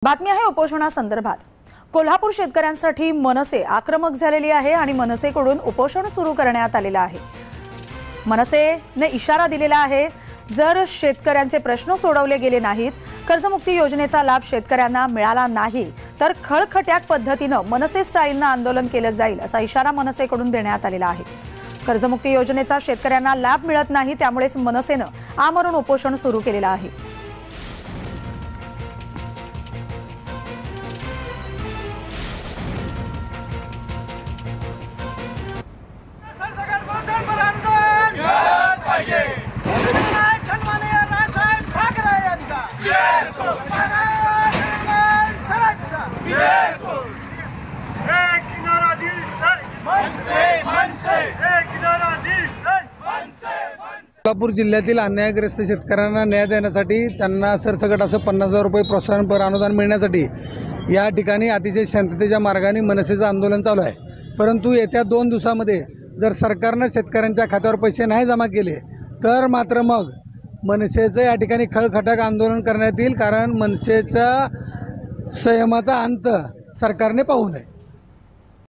बातमी आहे उपोषणासंदर्भात। कोल्हापूर शेतकऱ्यांसाठी मनसे आक्रमक झालेली आहे आणि मनसेकडून उपोषण सुरू करण्यात आलेले आहे। मनसेने इशारा दिलेला आहे, जर शेतकऱ्यांचे प्रश्न सोडवले गेले नाहीत, कर्जमुक्ती योजनेचा लाभ शेतकऱ्यांना मिळाला नाही तर खळखट्याक पद्धतीने मनसे स्टाईलने आंदोलन केले जाईल असा इशारा मनसेकडून देण्यात आलेला आहे। कर्जमुक्ती योजनेचा शेतकऱ्यांना लाभ मिळत नाही, त्यामुळेच मनसेने आमरण उपोषण सुरू केलेले आहे। कोल्हापूर जिल्ह्यातील अन्यायग्रस्त शेतकऱ्यांना न्याय देण्यासाठी त्यांना सरसकट असं 50,000 रुपये प्रोत्साहनपर अनुदान मिळण्यासाठी या ठिकाणी अतिशय शांततेच्या मार्गाने मनसेचं आंदोलन चालू आहे। परंतु येत्या 2 दिवसांमध्ये जर सरकारने शेतकऱ्यांच्या खात्यावर पैसे नाही जमा केले तर मात्र मग मनसेचं या ठिकाणी खळखटाक आंदोलन करण्यात येईल, कारण मनसेच्या संयमाचा अंत सरकारने पाहू नये।